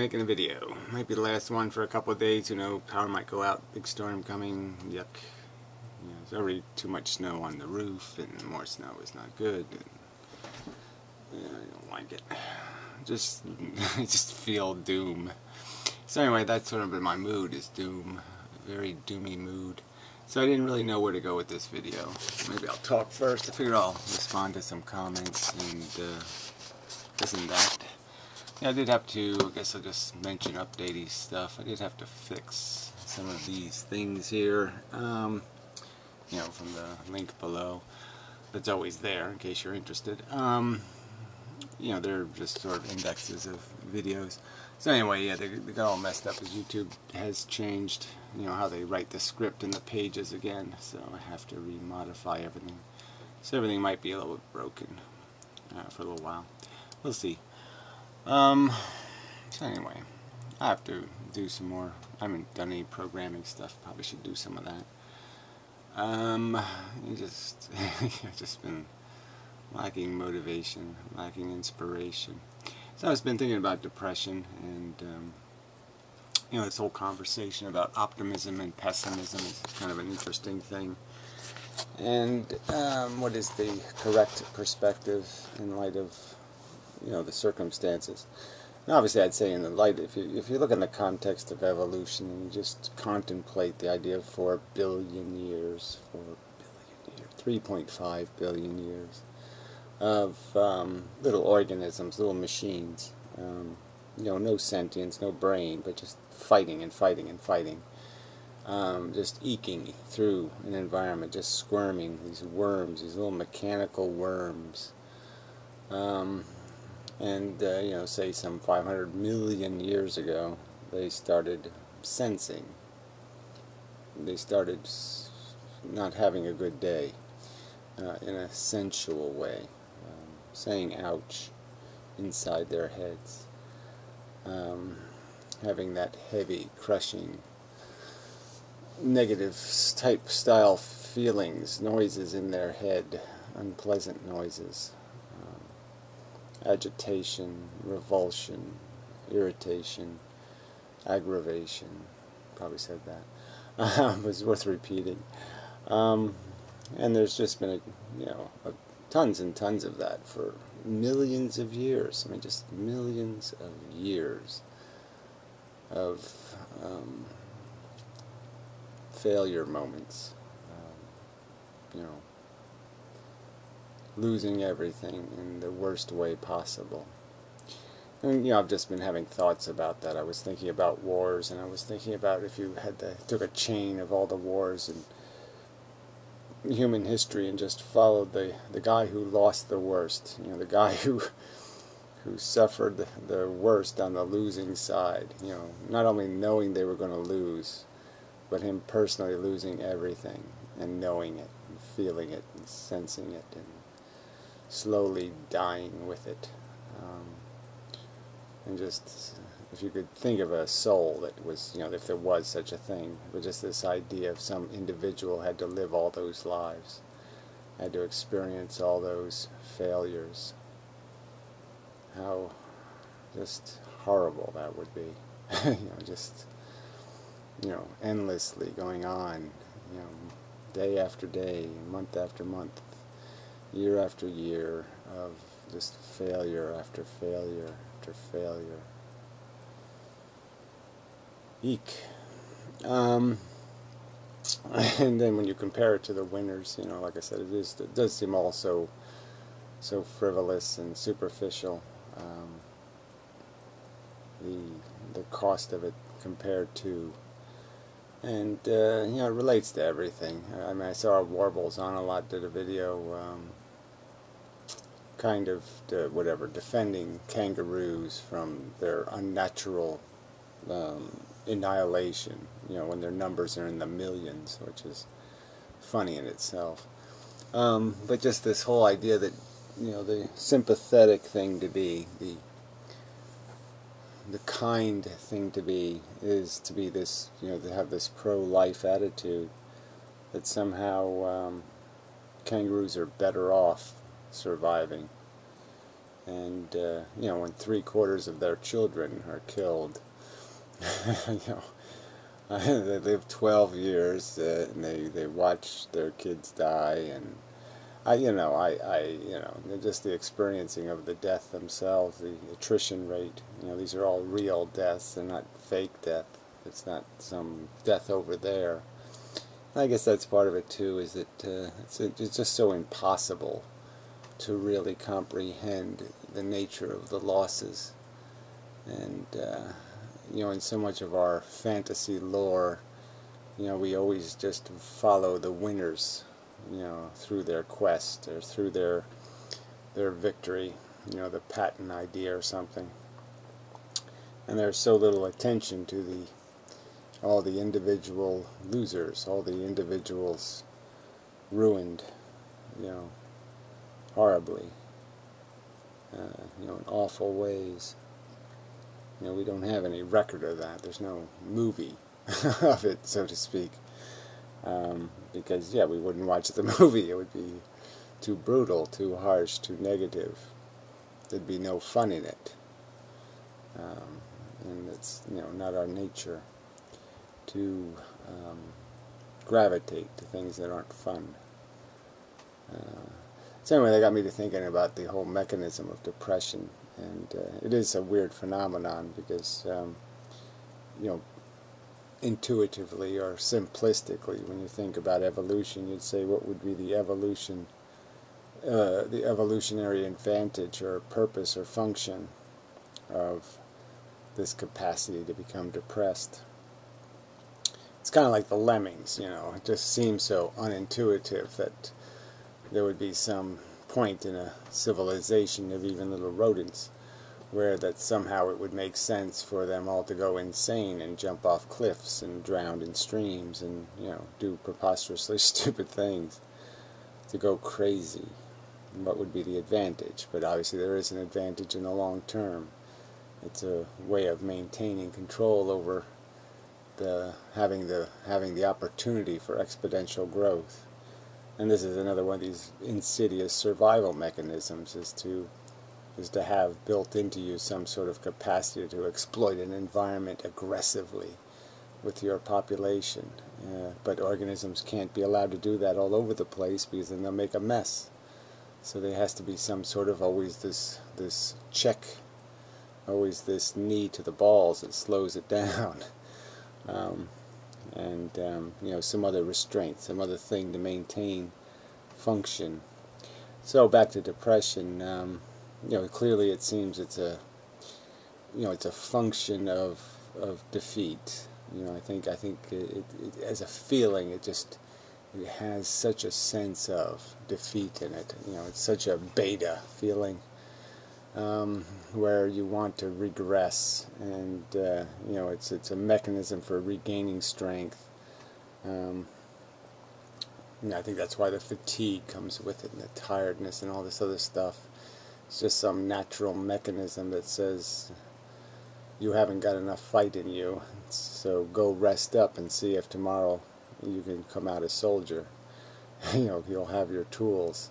making a video. Might be the last one for a couple of days. You know, power might go out. Big storm coming. Yuck. You know, there's already too much snow on the roof, and more snow is not good. And, you know, I don't like it. Just, I just feel doom. So anyway, that's sort of my mood, is doom. A very doomy mood. So I didn't really know where to go with this video. Maybe I'll talk first. I figured I'll respond to some comments and this and that. Yeah, I did have to, I guess I'll just mention updatey stuff. I did have to fix some of these things here, you know, from the link below. That's always there in case you're interested. You know, they're just sort of indexes of videos. So anyway, yeah, they got all messed up as YouTube has changed, you know, how they write the script in the pages again. So I have to remodify everything. So everything might be a little bit broken for a little while. We'll see. So anyway, I have to do some more. I haven't done any programming stuff. Probably should do some of that. I've just been lacking motivation, lacking inspiration. So I've been thinking about depression and you know, this whole conversation about optimism and pessimism is kind of an interesting thing. And what is the correct perspective in light of, you know, the circumstances? And obviously, I'd say in the light, if you look in the context of evolution and you just contemplate the idea of 4 billion years, 3.5 billion years of little organisms, little machines, you know, no sentience, no brain, but just fighting and fighting and fighting, just eking through an environment, just squirming, these worms, these little mechanical worms. And, you know, say some 500 million years ago, they started sensing. They started not having a good day in a sensual way, saying ouch inside their heads, having that heavy, crushing, negative type style feelings, noises in their head, unpleasant noises. Agitation, revulsion, irritation, aggravation. Probably said that. It was worth repeating. And there's just been, tons and tons of that for millions of years. I mean, just millions of years of failure moments. You know, losing everything in the worst way possible. And, you know, I've just been having thoughts about that. I was thinking about wars, and I was thinking about if you took a chain of all the wars in human history and just followed the guy who lost the worst, you know, the guy who suffered the worst on the losing side, you know, not only knowing they were going to lose, but him personally losing everything and knowing it and feeling it and sensing it and slowly dying with it. And just, if you could think of a soul that was, you know, if there was such a thing, but just this idea of some individual had to live all those lives, had to experience all those failures, how just horrible that would be. You know, just, you know, endlessly going on, you know, day after day, month after month, year after year of just failure after failure after failure. Eek. And then when you compare it to the winners, you know, like I said, it does seem all so frivolous and superficial. The cost of it compared to, and you know, it relates to everything. I mean, I saw Warbles on a lot did a video, kind of defending kangaroos from their unnatural annihilation. You know, when their numbers are in the millions, which is funny in itself. But just this whole idea that, you know, the sympathetic thing to be, the kind thing to be, is to be this, you know, to have this pro-life attitude, that somehow kangaroos are better off surviving And you know, when 3/4 of their children are killed, you know, they live 12 years and they watch their kids die, and you know, you know, just the experiencing of the death themselves, the attrition rate. You know, these are all real deaths. They're not fake death. It's not some death over there. I guess that's part of it too. Is that it's just so impossible to really comprehend the nature of the losses, and you know, in so much of our fantasy lore, you know, we always just follow the winners, you know, through their quest or through their victory, you know, the patent idea or something. And there's so little attention to all the individual losers, all the individuals ruined, you know, horribly, you know, in awful ways. You know, we don't have any record of that. There's no movie of it, so to speak. Because, yeah, we wouldn't watch the movie. It would be too brutal, too harsh, too negative. There'd be no fun in it. And it's, you know, not our nature to gravitate to things that aren't fun. So anyway, that got me to thinking about the whole mechanism of depression. And it is a weird phenomenon because, you know, intuitively or simplistically, when you think about evolution, you'd say, what would be the evolutionary advantage or purpose or function of this capacity to become depressed? It's kind of like the lemmings, you know. It just seems so unintuitive that there would be some point in a civilization of even little rodents where that somehow it would make sense for them all to go insane and jump off cliffs and drown in streams and, you know, do preposterously stupid things, to go crazy. What would be the advantage? But obviously there is an advantage in the long term. It's a way of maintaining control over having the opportunity for exponential growth. And this is another one of these insidious survival mechanisms, is to have built into you some sort of capacity to exploit an environment aggressively with your population. But organisms can't be allowed to do that all over the place, because then they'll make a mess. So there has to be some sort of always this check, always this knee to the balls that slows it down. You know, some other restraint, some other thing to maintain function. So back to depression. You know, clearly it seems it's a function of defeat. You know, I think it as a feeling, it has such a sense of defeat in it. You know, it's such a beta feeling, where you want to regress, and you know, it's a mechanism for regaining strength. You know, I think that's why the fatigue comes with it, and the tiredness and all this other stuff. It's just some natural mechanism that says you haven't got enough fight in you, so go rest up and see if tomorrow you can come out a soldier. You know, you'll have your tools.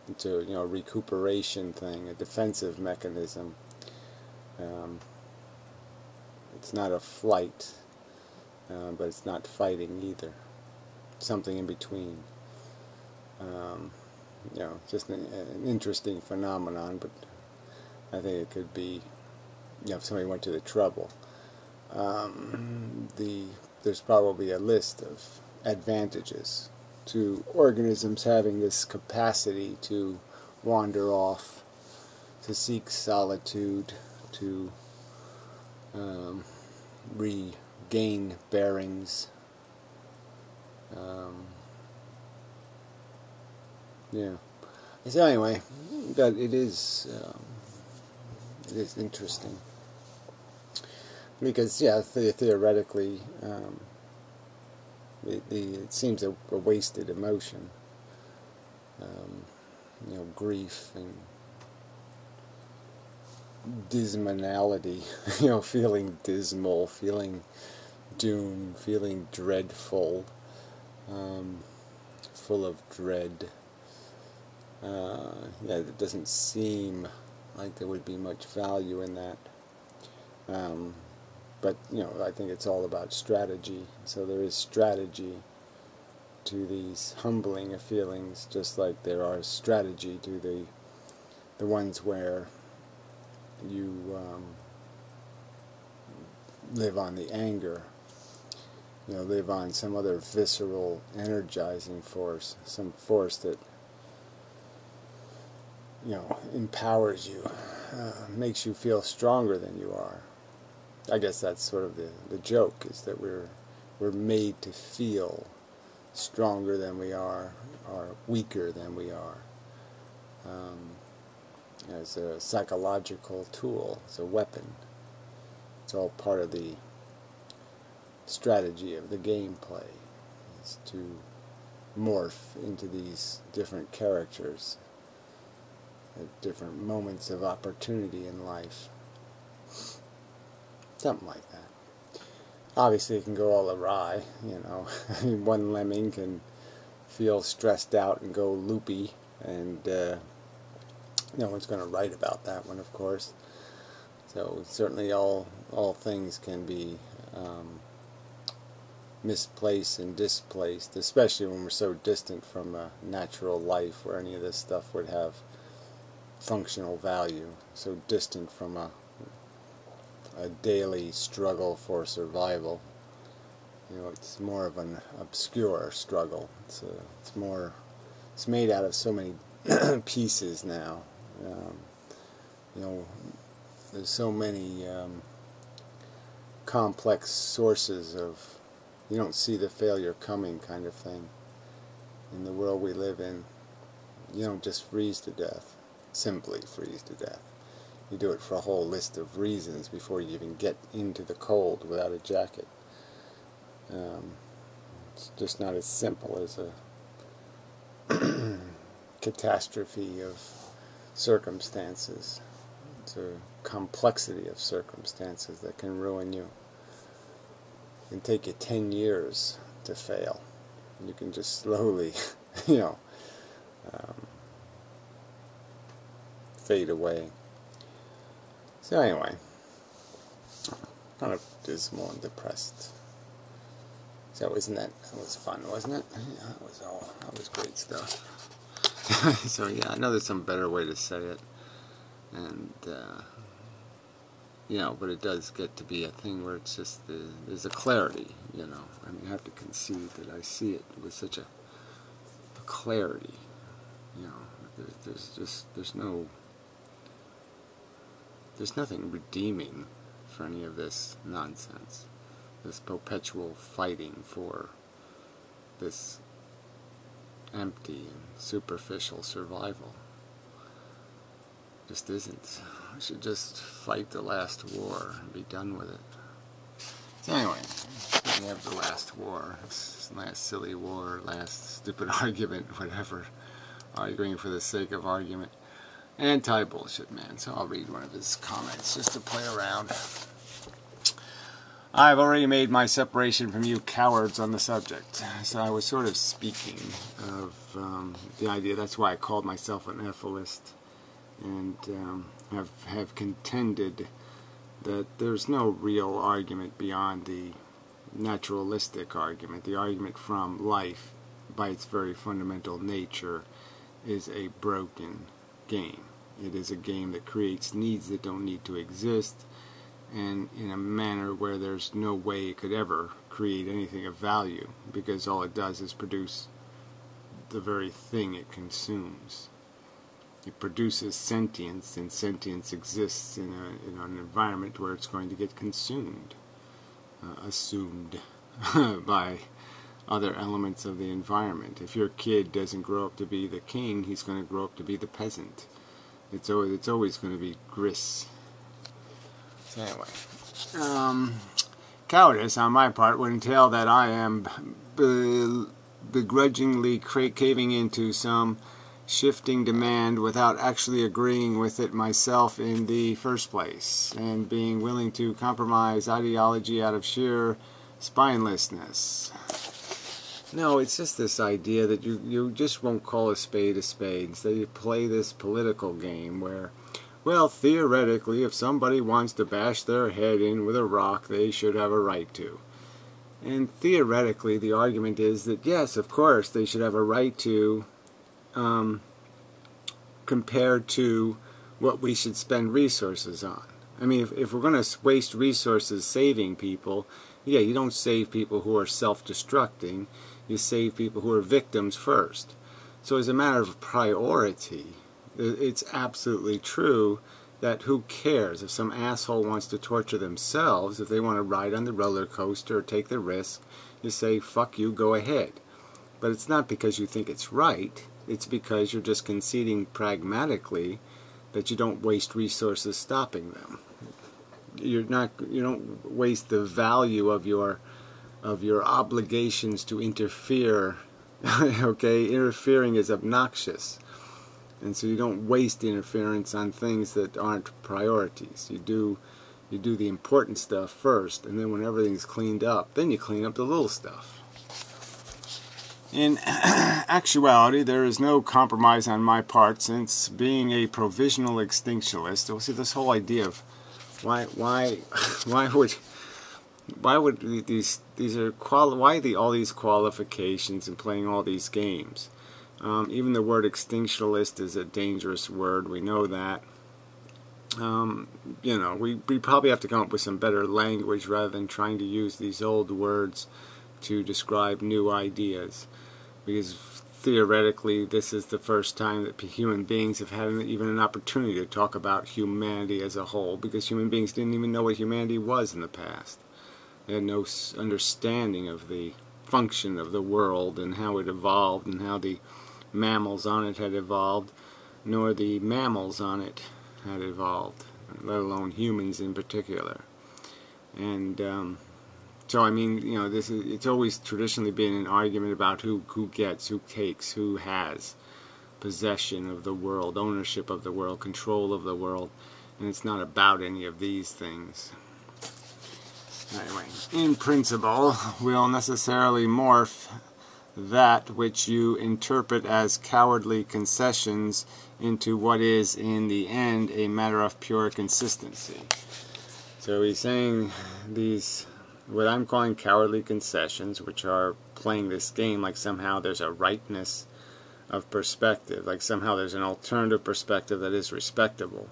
It's a, you know, recuperation thing, a defensive mechanism. It's not a flight, but it's not fighting either. Something in between. You know, just an interesting phenomenon, but I think it could be, you know, if somebody went to the trouble. There's probably a list of advantages to organisms having this capacity to wander off, to seek solitude, to regain bearings. Yeah. So anyway, but it is interesting, because yeah, theoretically, it seems a wasted emotion. You know, grief and dismality. You know, feeling dismal, feeling doom, feeling dreadful, full of dread. Yeah, it doesn't seem like there would be much value in that. But, I think it's all about strategy. So there is strategy to these humbling of feelings, just like there are strategy to the ones where you live on the anger, live on some other visceral, energizing force, some force that, empowers you, makes you feel stronger than you are. I guess that's sort of the joke, is that we're made to feel stronger than we are, or weaker than we are. As a psychological tool, as a weapon. It's all part of the strategy of the gameplay, is to morph into these different characters at different moments of opportunity in life. Something like that. Obviously it can go all awry, One lemming can feel stressed out and go loopy, and no one's going to write about that one, of course. So certainly all things can be misplaced and displaced, especially when we're so distant from a natural life where any of this stuff would have functional value, so distant from a daily struggle for survival. It's more of an obscure struggle. It's made out of so many pieces now. There's so many complex sources of, you don't see the failure coming kind of thing. In the world we live in, you don't just freeze to death, simply freeze to death. You do it for a whole list of reasons before you even get into the cold without a jacket. It's just not as simple as a catastrophe of circumstances. It's a complexity of circumstances that can ruin you. It can take you 10 years to fail. You can just slowly, fade away. So anyway, kind of dismal and depressed. So that was fun, wasn't it? Yeah, that was great stuff. So yeah, I know there's some better way to say it, and but it does get to be a thing where it's just there's a clarity, I have to concede that I see it with such a clarity, there's nothing redeeming for any of this nonsense, this perpetual fighting for this empty and superficial survival. Just isn't. We should just fight the last war and be done with it. So anyway, we have the last war, this last silly war, last stupid argument, whatever, arguing for the sake of argument. Anti-bullshit man. So I'll read one of his comments just to play around. I've already made my separation from you cowards on the subject. So I was sort of speaking of the idea, that's why I called myself an ethicist, and have contended that there's no real argument beyond the naturalistic argument. The argument from life, by its very fundamental nature, is a broken game. It is a game that creates needs that don't need to exist, and in a manner where there's no way it could ever create anything of value, because all it does is produce the very thing it consumes. It produces sentience, and sentience exists in an environment where it's going to get consumed, assumed by other elements of the environment. If your kid doesn't grow up to be the king, he's going to grow up to be the peasant. It's always going to be gris. So anyway, cowardice on my part would entail that I am begrudgingly caving into some shifting demand without actually agreeing with it myself in the first place, and being willing to compromise ideology out of sheer spinelessness. No, it's just this idea that you just won't call a spade a spade. Instead you play this political game where, well, theoretically, if somebody wants to bash their head in with a rock, they should have a right to. And theoretically, the argument is that, yes, of course, they should have a right to, compared to what we should spend resources on. I mean, if we're going to waste resources saving people, yeah, you don't save people who are self-destructing. You save people who are victims first. So as a matter of priority, it's absolutely true that who cares if some asshole wants to torture themselves, if they want to ride on the roller coaster or take the risk, you say, fuck you, go ahead. But it's not because you think it's right, it's because you're just conceding pragmatically that you don't waste resources stopping them. You don't waste the value of your obligations to interfere. Okay, interfering is obnoxious. And so you don't waste interference on things that aren't priorities. You do the important stuff first, and then when everything's cleaned up, then you clean up the little stuff. In actuality, there is no compromise on my part, since being a provisional extinctionist, you'll see this whole idea of why would all these qualifications and playing all these games? Even the word extinctionist is a dangerous word. We know that. We probably have to come up with some better language rather than trying to use these old words to describe new ideas. Because theoretically, this is the first time that human beings have had even an opportunity to talk about humanity as a whole, because human beings didn't even know what humanity was in the past. They had no understanding of the function of the world and how it evolved and how the mammals on it had evolved, nor the mammals on it had evolved, let alone humans in particular. And so I mean, it's always traditionally been an argument about who gets, who takes, who has possession of the world, ownership of the world, control of the world, and it's not about any of these things. Anyway, in principle, we'll necessarily morph that which you interpret as cowardly concessions into what is, in the end, a matter of pure consistency. So he's saying these, what I'm calling cowardly concessions, which are playing this game like somehow there's a rightness of perspective, like somehow there's an alternative perspective that is respectable.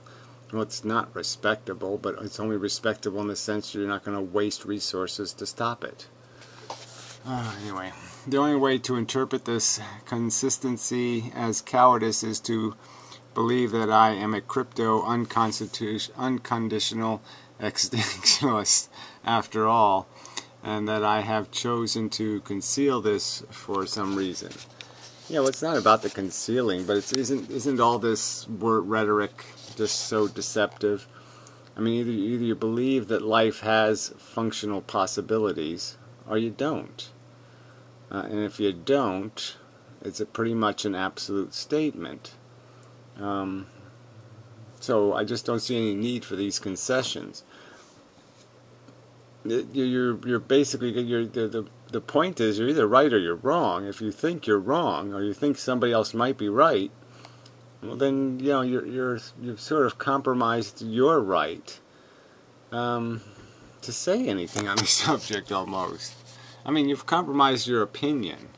Well, it's not respectable, but it's only respectable in the sense you're not going to waste resources to stop it. Anyway, the only way to interpret this consistency as cowardice is to believe that I am a crypto unconditional extinctionist after all, and that I have chosen to conceal this for some reason. Yeah, well, it's not about the concealing, but isn't all this word rhetoric just so deceptive? I mean, either you believe that life has functional possibilities, or you don't. And if you don't, it's pretty much an absolute statement. So I just don't see any need for these concessions. You're basically the point is you're either right or you're wrong. If you think you're wrong or you think somebody else might be right, well then you've sort of compromised your right to say anything on the subject almost. I mean, you've compromised your opinion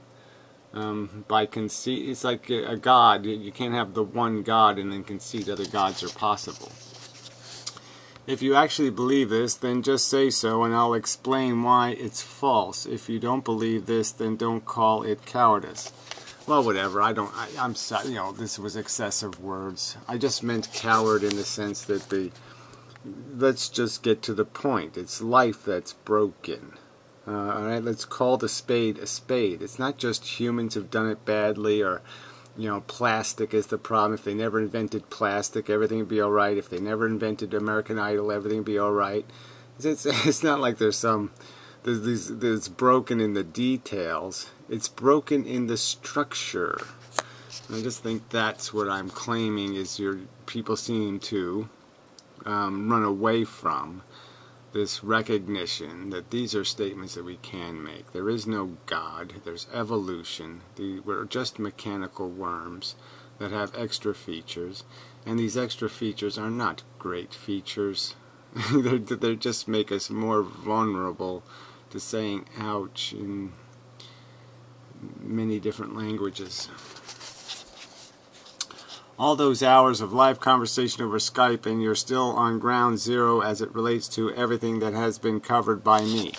by conceit. It's like a god. You can't have the one god and then concede other gods are possible. If you actually believe this, then just say so, and I'll explain why it's false. If you don't believe this, then don't call it cowardice. Well, whatever. I'm sorry. This was excessive words. I just meant coward in the sense that let's just get to the point. It's life that's broken. Alright, let's call the spade a spade. It's not just humans who've done it badly, or plastic is the problem. If they never invented plastic, everything would be alright. If they never invented American Idol, everything would be alright. It's not like there's broken in the details. It's broken in the structure. I just think that's what I'm claiming is people seem to run away from. this recognition that these are statements that we can make. There is no God, there's evolution. We're just mechanical worms that have extra features, and these extra features are not great features. they just make us more vulnerable to saying ouch in many different languages. All those hours of live conversation over Skype, and you're still on ground zero as it relates to everything that has been covered by me.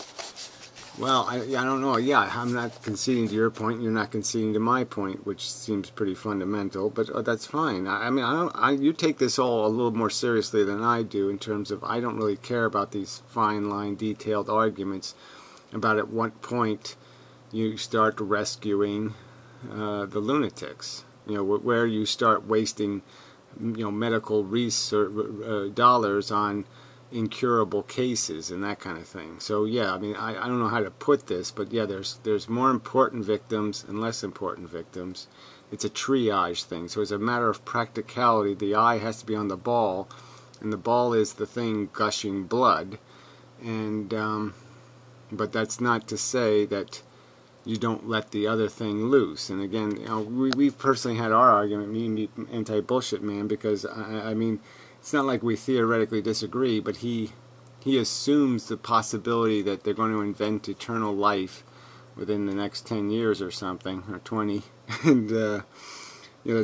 Well, I don't know. Yeah, I'm not conceding to your point. You're not conceding to my point, which seems pretty fundamental. But that's fine. I mean, you take this all a little more seriously than I do in terms of I don't really care about these fine line, detailed arguments about at what point you start rescuing the lunatics. You know, where you start wasting, medical research dollars on incurable cases and that kind of thing. So yeah, I mean, I don't know how to put this, but yeah, there's more important victims and less important victims. It's a triage thing. So as a matter of practicality, the eye has to be on the ball, and the ball is the thing gushing blood. And but that's not to say that you don't let the other thing loose. And again, we've personally had our argument, me and Anti-Bullshit Man, because I mean, it's not like we theoretically disagree, but he assumes the possibility that they're going to invent eternal life within the next 10 years or something, or 20, and that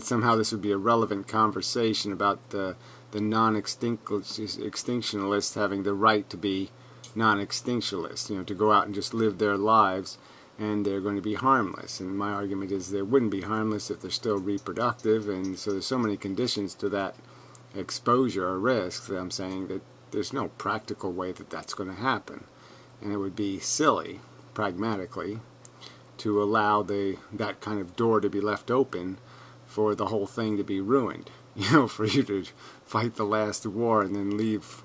somehow this would be a relevant conversation about the non-extinctionists having the right to be non-extinctionists, to go out and just live their lives, and they're going to be harmless. And my argument is they wouldn't be harmless if they're still reproductive, and so there's so many conditions to that exposure or risk that I'm saying that there's no practical way that that's going to happen. And it would be silly, pragmatically, to allow that kind of door to be left open for the whole thing to be ruined. For you to fight the last war and then leave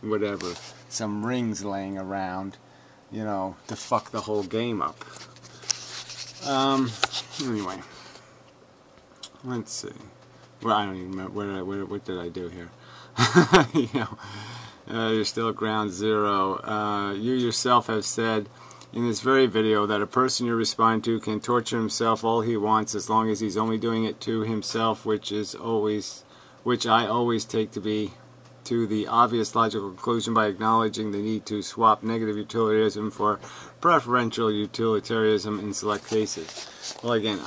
whatever, some rings laying around, to fuck the whole game up. Anyway, let's see. Well, I don't even remember what did I do here. You're still at ground zero. You yourself have said in this very video that a person you respond to can torture himself all he wants as long as he's only doing it to himself, which I always take to be to the obvious logical conclusion by acknowledging the need to swap negative utilitarianism for preferential utilitarianism in select cases. Well, again,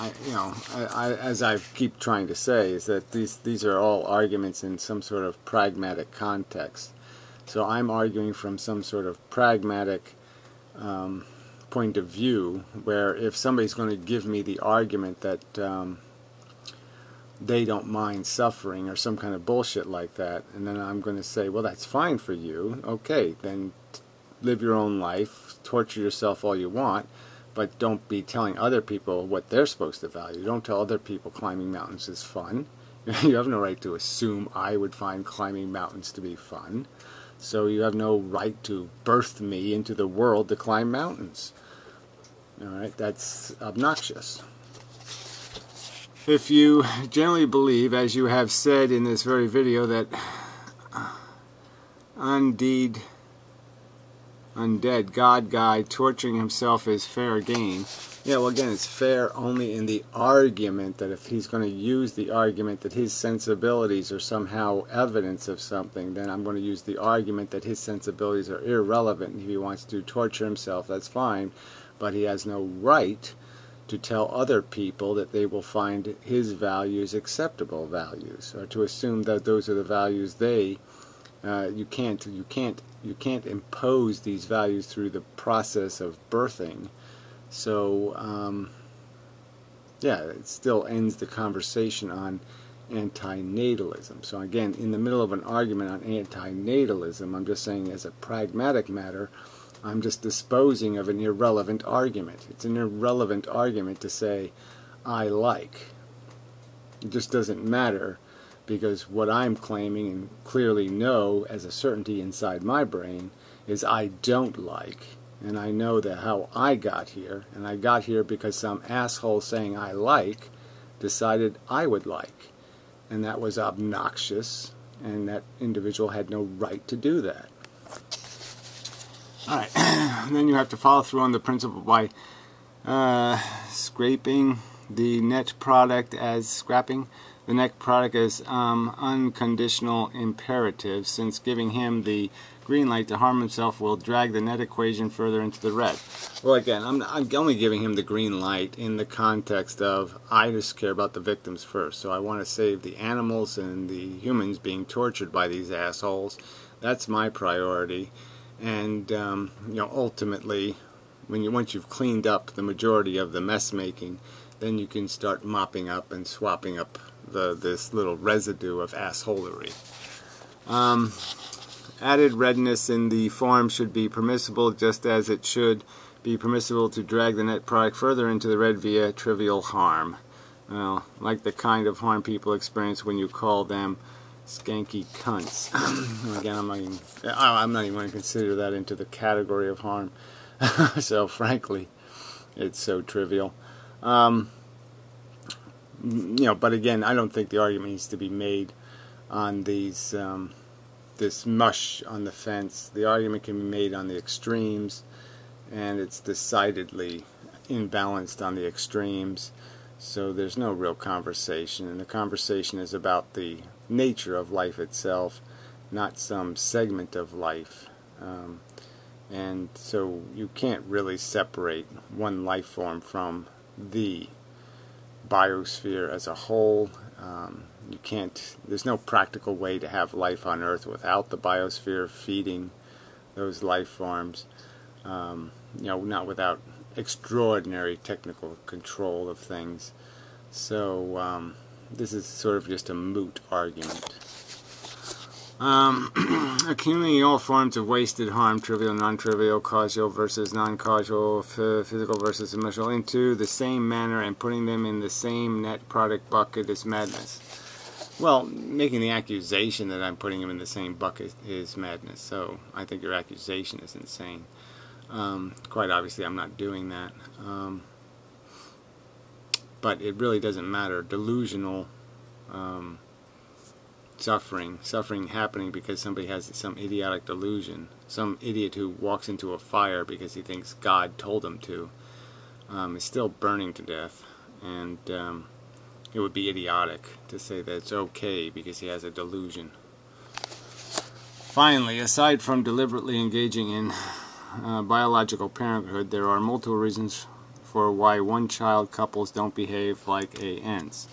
as I keep trying to say, is that these are all arguments in some sort of pragmatic context. So I'm arguing from some sort of pragmatic point of view, where if somebody's going to give me the argument that they don't mind suffering or some kind of bullshit like that, and then I'm going to say, well, that's fine for you. Okay, then live your own life, torture yourself all you want, but don't be telling other people what they're supposed to value. Don't tell other people climbing mountains is fun. You have no right to assume I would find climbing mountains to be fun. So you have no right to birth me into the world to climb mountains. All right, that's obnoxious. If you generally believe, as you have said in this very video, that undead God guy torturing himself is fair game, yeah, well, again, it's fair only in the argument that if he's going to use the argument that his sensibilities are somehow evidence of something, then I'm going to use the argument that his sensibilities are irrelevant. And if he wants to torture himself, that's fine, but he has no right to tell other people that they will find his values acceptable values, or to assume that those are the values you can't impose these values through the process of birthing. So yeah, it still ends the conversation on antinatalism. So again, in the middle of an argument on antinatalism, I'm just saying as a pragmatic matter, I'm just disposing of an irrelevant argument. It's an irrelevant argument to say, I like. It just doesn't matter, because what I'm claiming and clearly know as a certainty inside my brain is I don't like. And I know that how I got here, and I got here because some asshole saying I like decided I would like. And that was obnoxious, and that individual had no right to do that. Alright, then you have to follow through on the principle by scraping the net product as scrapping the net product as unconditional imperative, since giving him the green light to harm himself will drag the net equation further into the red. Well, again, I'm only giving him the green light in the context of I just care about the victims first. So I want to save the animals and the humans being tortured by these assholes. That's my priority. And ultimately, once you've cleaned up the majority of the mess making, then you can start mopping up and swapping up this little residue of assholery. Added redness in the form should be permissible, just as it should be permissible to drag the net product further into the red via trivial harm. Well, like the kind of harm people experience when you call them skanky cunts. Again, I'm not even going to consider that into the category of harm. So frankly, it's so trivial. But again, I don't think the argument needs to be made on these this mush on the fence. The argument can be made on the extremes, and it's decidedly imbalanced on the extremes. So there's no real conversation, and the conversation is about the nature of life itself, not some segment of life. And so you can't really separate one life form from the biosphere as a whole. You can't, there's no practical way to have life on Earth without the biosphere feeding those life forms, not without extraordinary technical control of things. So this is sort of just a moot argument. Accumulating all forms of wasted harm, trivial, non-trivial, causal versus non-causal, physical versus emotional, into the same manner and putting them in the same net product bucket is madness. Well, making the accusation that I'm putting them in the same bucket is madness, so I think your accusation is insane. Quite obviously I'm not doing that. But it really doesn't matter. Delusional suffering happening because somebody has some idiotic delusion, some idiot who walks into a fire because he thinks God told him to, is still burning to death, and it would be idiotic to say that it's okay because he has a delusion. Finally, aside from deliberately engaging in biological parenthood, there are multiple reasons for why one-child couples don't behave like ants.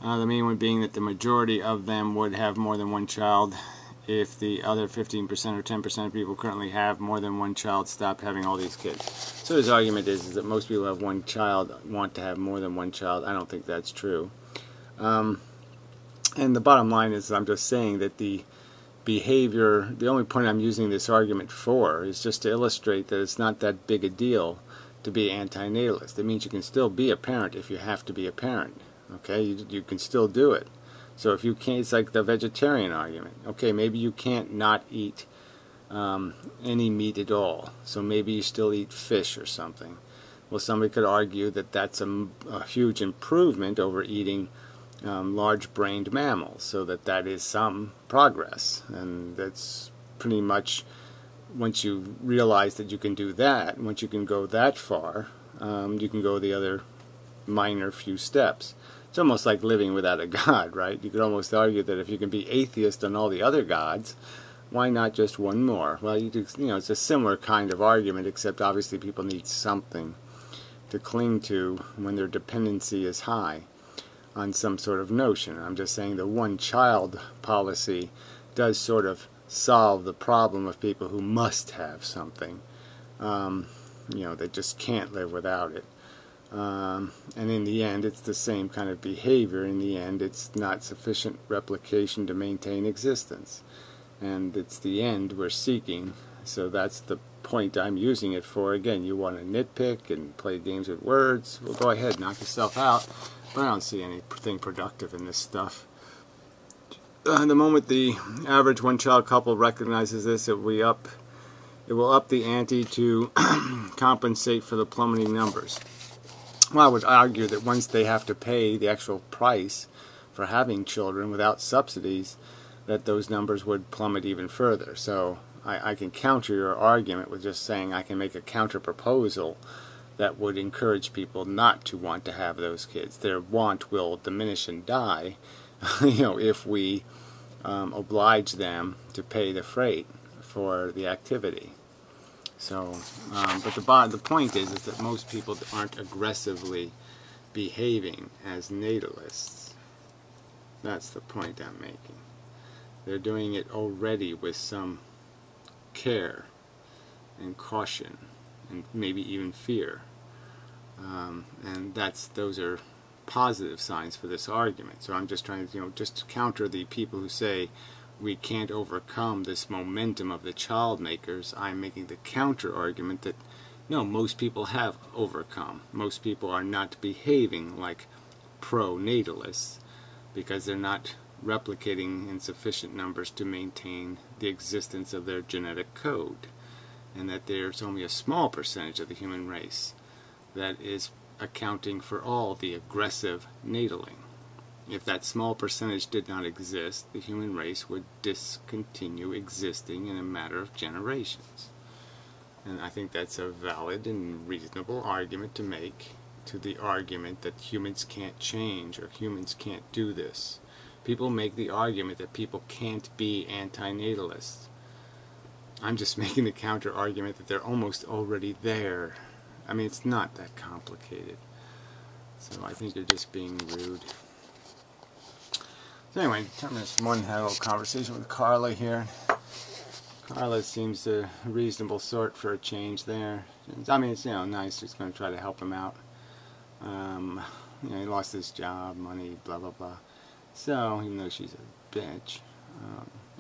The main one being that the majority of them would have more than one child if the other 15% or 10% of people currently have more than one child stop having all these kids. So his argument is that most people who have one child want to have more than one child. I don't think that's true. And the bottom line is I'm just saying that the behavior, the only point I'm using this argument for is just to illustrate that it's not that big a deal to be antinatalist. It means you can still be a parent if you have to be a parent. Okay, you can still do it. So if you can't, it's like the vegetarian argument. Okay, maybe you can't not eat any meat at all. So maybe you still eat fish or something. Well, somebody could argue that that's a huge improvement over eating large-brained mammals, so that is some progress. And that's pretty much, once you realize that you can do that, once you can go that far, you can go the other minor few steps. It's almost like living without a god, right? You could almost argue that if you can be atheist on all the other gods, why not just one more? Well, it's a similar kind of argument, except obviously people need something to cling to when their dependency is high on some sort of notion. I'm just saying the one-child policy does sort of solve the problem of people who must have something. They just can't live without it. And in the end, it's the same kind of behavior. In the end, it's not sufficient replication to maintain existence. And it's the end we're seeking. So that's the point I'm using it for. Again, you want to nitpick and play games with words, well, go ahead, knock yourself out. But I don't see anything productive in this stuff. The moment the average one-child couple recognizes this, it will up the ante to compensate for the plummeting numbers. Well, I would argue that once they have to pay the actual price for having children without subsidies, that those numbers would plummet even further. So I can counter your argument with just saying I can make a counter proposal that would encourage people not to want to have those kids. Their want will diminish and die, if we oblige them to pay the freight for the activity. So, but the point is that most people aren't aggressively behaving as natalists. That's the point I'm making. They're doing it already with some care and caution and maybe even fear. And those are positive signs for this argument. So I'm just trying to, just to counter the people who say we can't overcome this momentum of the child makers. I'm making the counter argument that no, most people have overcome. Most people are not behaving like pro-natalists because they're not replicating in sufficient numbers to maintain the existence of their genetic code, and that there's only a small percentage of the human race that is accounting for all the aggressive nataling. If that small percentage did not exist, the human race would discontinue existing in a matter of generations. And I think that's a valid and reasonable argument to make to the argument that humans can't change or humans can't do this. People make the argument that people can't be anti-natalists. I'm just making the counter argument that they're almost already there. I mean, it's not that complicated. So I think you're just being rude. So anyway, this one had a little conversation with Carla here. Carla seems a reasonable sort for a change there. I mean, it's nice. She's going to try to help him out. He lost his job, money, blah blah blah. So even though she's a bitch,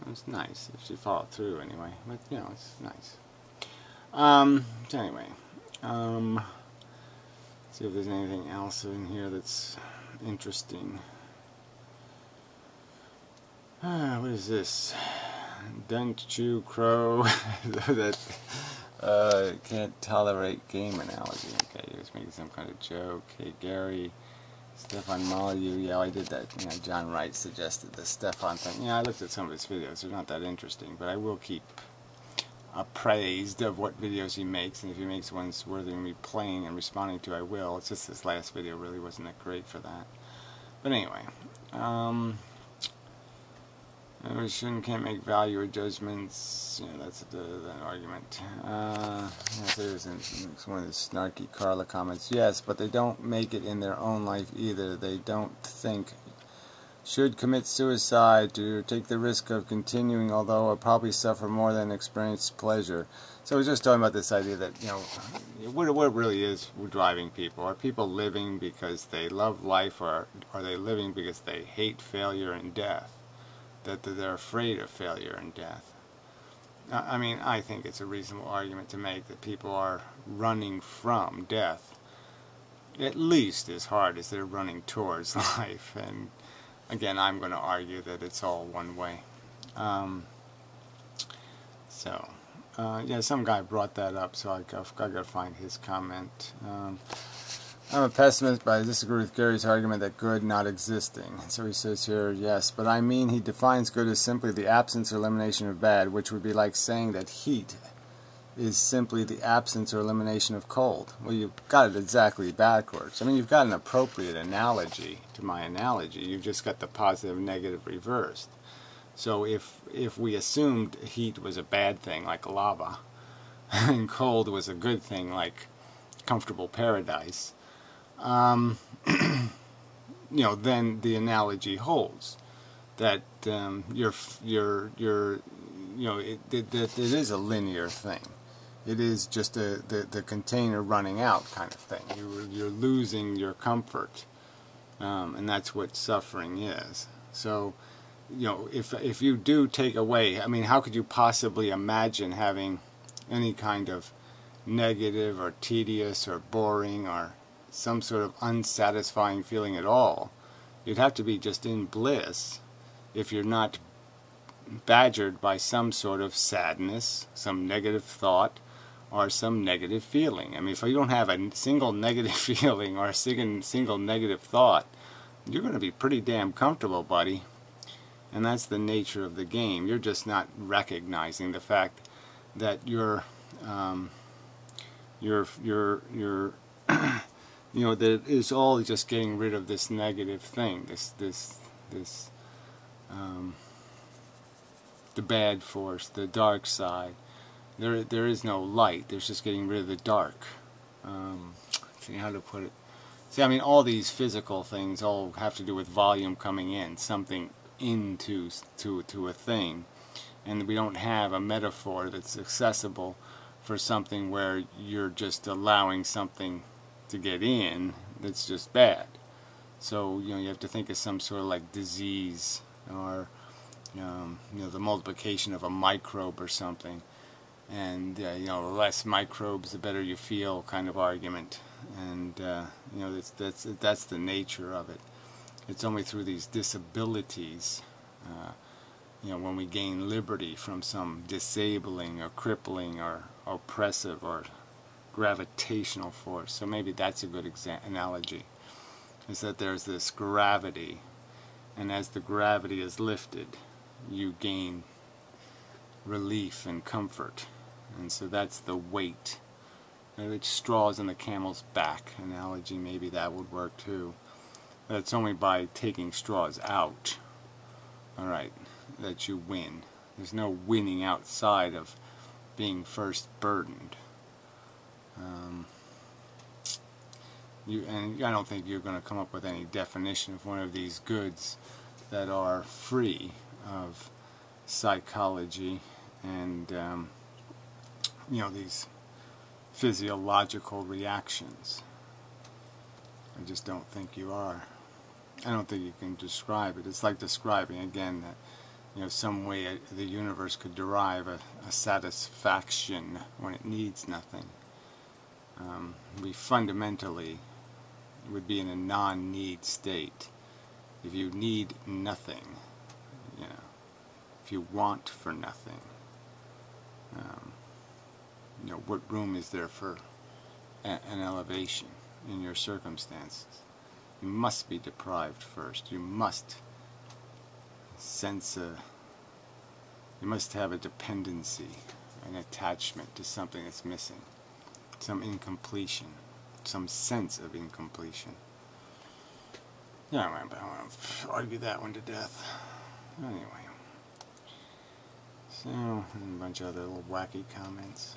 it's nice if she followed through anyway. But it's nice. So anyway, see if there's anything else in here that's interesting. What is this? Don't chew crow that can't tolerate game analogy. Okay, he was making some kind of joke. Hey Gary, Stefan Molyneux. Yeah, I did that. John Wright suggested the Stefan thing. Yeah, I looked at some of his videos. They're not that interesting, but I will keep appraised of what videos he makes, and if he makes ones worthy of me playing and responding to, I will. It's just this last video really wasn't that great for that. But anyway, we can't make value or judgments. That's that argument. There's one of the snarky Carla comments. Yes, but they don't make it in their own life either. They don't think should commit suicide to take the risk of continuing, although I'll probably suffer more than experience pleasure. So I was just talking about this idea that, what really is driving people. Are people living because they love life, or are they living because they hate failure and death? That they're afraid of failure and death. I mean, I think it's a reasonable argument to make that people are running from death at least as hard as they're running towards life. And again, I'm going to argue that it's all one way. Yeah, some guy brought that up, so I've got to find his comment. I'm a pessimist, but I disagree with Gary's argument that good not existing. So he says here, yes, but I mean he defines good as simply the absence or elimination of bad, which would be like saying that heat is simply the absence or elimination of cold. Well, you've got it exactly backwards. I mean, you've got an appropriate analogy to my analogy. You've just got the positive and negative reversed. So if we assumed heat was a bad thing, like lava, and cold was a good thing, like comfortable paradise, then the analogy holds that it is a linear thing. It is just the container running out kind of thing. You're losing your comfort, and that's what suffering is. So, if you do take away, I mean, how could you possibly imagine having any kind of negative or tedious or boring or some sort of unsatisfying feeling at all? You'd have to be just in bliss if you're not badgered by some sort of sadness, some negative thought, or some negative feeling. I mean, if you don't have a single negative feeling or a single negative thought, you're going to be pretty damn comfortable, buddy. And that's the nature of the game. You're just not recognizing the fact that you're you know, that it's all just getting rid of this negative thing, this the bad force, the dark side. There is no light. There's just getting rid of the dark. See how to put it. See, I mean, all these physical things all have to do with volume coming in, something into to a thing, and we don't have a metaphor that's accessible for something where you're just allowing something to get in that's just bad. So, you know, you have to think of some sort of like disease, or you know, the multiplication of a microbe or something, and you know, the less microbes the better you feel kind of argument. And you know, that's the nature of it. It's only through these disabilities, you know, when we gain liberty from some disabling or crippling or oppressive or gravitational force. So maybe that's a good analogy, is that there's this gravity, and as the gravity is lifted, you gain relief and comfort. And so that's the weight. And it's straws in the camel's back analogy, maybe that would work too. But it's only by taking straws out, alright, that you win. There's no winning outside of being first burdened. And I don't think you're going to come up with any definition of one of these goods that are free of psychology and you know, these physiological reactions. I just don't think you are. I don't think you can describe it. It's like describing again that, you know, some way the universe could derive a satisfaction when it needs nothing. We fundamentally would be in a non-need state. If you need nothing, you know, if you want for nothing, you know, what room is there for an elevation in your circumstances? You must be deprived first. You must sense you must have a dependency, an attachment to something that's missing, some incompletion, some sense of incompletion. Yeah, I want to argue that one to death. Anyway. So, and a bunch of other little wacky comments.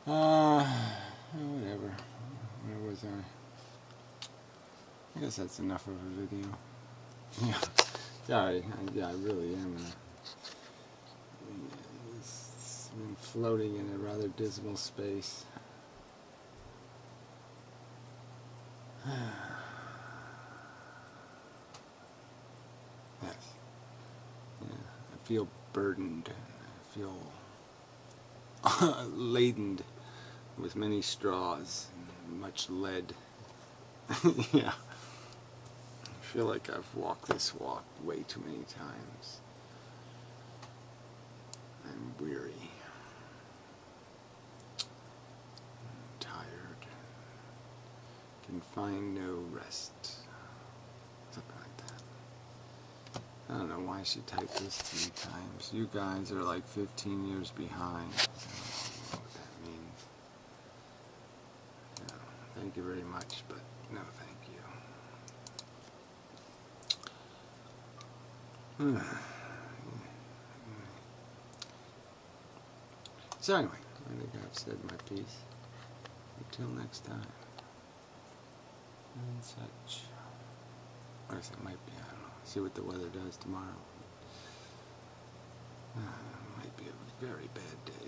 Whatever. Where was I guess that's enough of a video. Yeah. Sorry. I really am. I'm floating in a rather dismal space. Yes. Yeah. I feel burdened. I feel laden with many straws and much lead. Yeah. I feel like I've walked this walk way too many times. I'm weary. I'm tired. Can find no rest. Something like that. I don't know why she typed this 3 times. You guys are like 15 years behind. I don't know what that means. No, thank you very much, but no thank you. So anyway, I think I've said my piece. Until next time. And such. Or it might be, I don't know. See what the weather does tomorrow. Might be a very bad day.